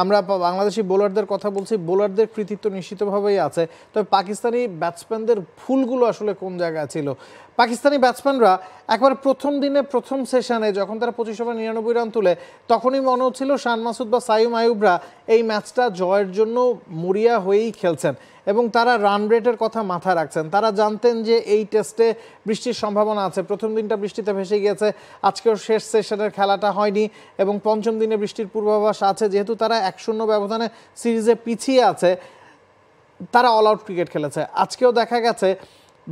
আমরা বাংলাদেশি বোলারদের কথা বলছি, বোলারদের কৃতিত্ব নিশ্চিতভাবেই আছে, তবে পাকিস্তানি ব্যাটসম্যানদের ভুলগুলো আসলে কোন জায়গায় ছিল। পাকিস্তানি ব্যাটসম্যানরা একবার প্রথম দিনে প্রথম সেশনে যখন তারা 25 ওভার 99 রান তুলে, তখনই মনে হচ্ছিল শান মাসুদ বা সাইম আইয়ুবরা এই ম্যাচটা জয়ের জন্য মরিয়া হয়েই খেলছেন এবং তারা রান রেটের কথা মাথায় রাখছেন। তারা জানতেন যে এই টেস্টে বৃষ্টির সম্ভাবনা আছে, প্রথম দিনটা বৃষ্টিতে ভেসে গিয়েছে, আজকেও শেষ সেশনের খেলাটা হয়নি এবং পঞ্চম দিনে বৃষ্টির পূর্বাভাস আছে। যেহেতু তারা 1-0 ব্যবধানে সিরিজে পিছিয়ে আছে, তারা অল আউট ক্রিকেট খেলেছে। আজকেও দেখা গেছে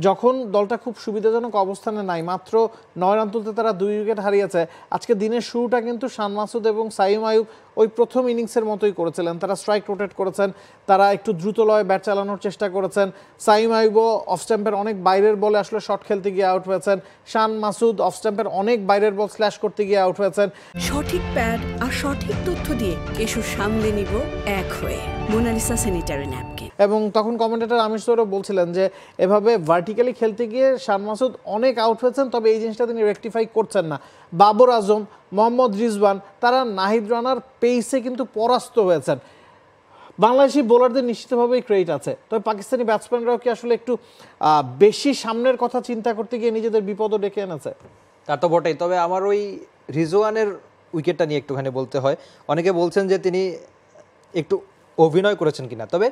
যখন দলটা খুব সুবিধাজনক অবস্থানে নাই, মাত্র 9 রান তুলতে তারা 2 উইকেট হারিয়েছে, আজকে দিনের শুরুটা কিন্তু শান মাসুদ এবং সাইম আইয়ুব ওই প্রথম ইনিংসের মতোই করেছিলেন। তারা স্ট্রাইক রোটেট করেছেন, তারা একটু দ্রুত লয়ে ব্যাট চালানোর চেষ্টা করেছেন। সাইম আইয়ুবও অফ স্ট্যাম্পের অনেক বাইরের বলে আসলে শট খেলতে গিয়ে আউট হয়েছেন। শান মাসুদ অফ স্ট্যাম্পের অনেক বাইরের বল স্ল্যাশ করতে গিয়ে আউট হয়েছেন। সঠিক প্যাড আর সঠিক তথ্য দিয়ে কেশু সামলে নিব এক হয়ে মোনালিসা স্যানিটারি ন্যাপকিন। এবং তখন কমেন্টেটর আমির সৌরভ বলছিলেন যে এভাবে ভার্টিক্যালি খেলতে গিয়ে শান মাসুদ অনেক আউট হয়েছেন, তবে এই জিনিসটা তিনি রেকটিফাই করছেন না। বাবর আজম, মোহাম্মদ রিজওয়ান, তারা নাহিদ রানার পেইসে কিন্তু পরাস্ত হয়েছেন। বাংলাদেশি বোলারদের নিশ্চিতভাবেই ক্রেডিট আছে, তবে পাকিস্তানি ব্যাটসম্যানরাও কি আসলে একটু বেশি সামনের কথা চিন্তা করতে গিয়ে নিজেদের বিপদও ডেকে এনেছে? তা তো বটেই। তবে আমার ওই রিজওয়ানের উইকেটটা নিয়ে একটুখানি বলতে হয়। অনেকে বলছেন যে তিনি একটু অভিনয় করেছেন কিনা, তবে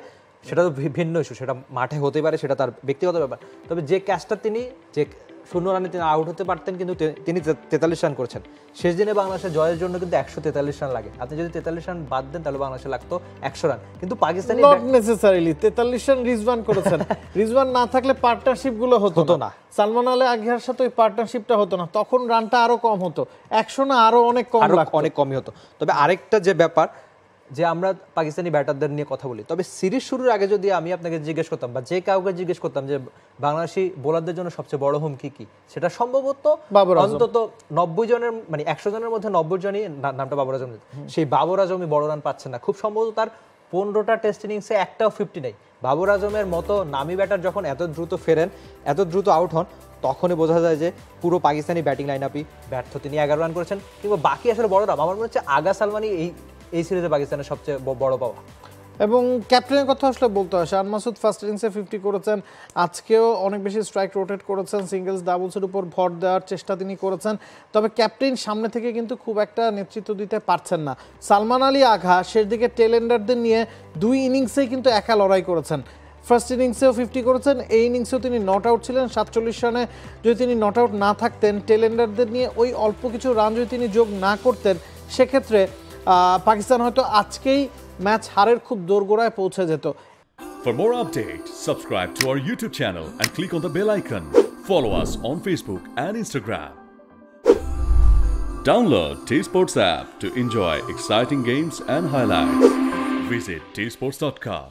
সেটা তো ভিন্ন ইস্যু, সেটা মাঠে হতে পারে, সেটা তার ব্যক্তিগত ব্যাপার। তবে যে ক্যাচটা তিনি যে 0 রানে তিনি আউট হতে পারতেন, কিন্তু তিনি 43 রান করেছেন। শেষ দিনে বাংলাদেশের জয়ের জন্য কিন্তু 143 রান লাগে। আপনি যদি 43 রান বাদ দেন তাহলে বাংলাদেশে লাগতো 100 রান। কিন্তু Pakistani not necessarily 43 run Rizwan করেছেন। রিজওয়ান না থাকলে পার্টনারশিপ গুলো হতো না। সালমান আলী আগিয়ার সাথে ওই পার্টনারশিপটা হতো না, তখন রানটা আরো কম হতো, 100 না আরো অনেক কম লাগতো, অনেক কমই হতো। তবে আরেকটা যে ব্যাপার, যে আমরা পাকিস্তানি ব্যাটারদের নিয়ে কথা বলি, তবে সিরিজ শুরুর আগে যদি আমি আপনাকে জিজ্ঞেস করতাম বা যে কাউকে জিজ্ঞেস করতাম যে বাংলাদেশি বোলারদের জন্য সবচেয়ে বড় হুমকি কি, সেটা সম্ভবত অন্তত 90 জনের, মানে 100 জনের মধ্যে 90 জনই নামটা বাবর আজম। সেই বাবর আজমই বড় রান পাচ্ছেন না। খুব সম্ভবত তার 15টা টেস্ট ইনিংসে একটাও 50 নেই। বাবর আজমের মতো নামি ব্যাটার যখন এত দ্রুত ফেরেন, এত দ্রুত আউট হন, তখনই বোঝা যায় যে পুরো পাকিস্তানি ব্যাটিং লাইন আপই ব্যর্থ। তিনি 11 রান করেছেন, কিংবা বাকি আসলে বড় রান আমার মনে হচ্ছে আগা সালমানই এই সিরিজে পাকিস্তানের সবচেয়ে বড় পাওয়া। এবং ক্যাপ্টেনের কথা আসলে বলতে হয়, শান মাসুদ ফার্স্ট ইনিংসে 50 করেছেন, আজকেও অনেক বেশি স্ট্রাইক রোটেট করেছেন, সিঙ্গেলস ডাবলসের উপর ভর দেওয়ার চেষ্টা তিনি করেছেন। তবে ক্যাপ্টেন সামনে থেকে কিন্তু খুব একটা নেতৃত্ব দিতে পারছেন না। সালমান আলী আগা শেষ দিকে টেল এন্ডারদের নিয়ে 2 ইনিংসেই কিন্তু একা লড়াই করেছেন। ফার্স্ট ইনিংসেও 50 করেছেন, এই ইনিংসেও তিনি নট আউট ছিলেন। 47 রানে যদি তিনি নট আউট না থাকতেন, টেল এন্ডারদের নিয়ে ওই অল্প কিছু রান যদি তিনি যোগ না করতেন, সেক্ষেত্রে পাকিস্তান হয়তো আজকেই ম্যাচ হারের খুব দোরগোড়ায় পৌঁছে যেত। For more updates, subscribe to our YouTube channel and click on the bell icon. Follow us on Facebook and Instagram. Download T-Sports app to enjoy exciting games and highlights. Visit tsports.com.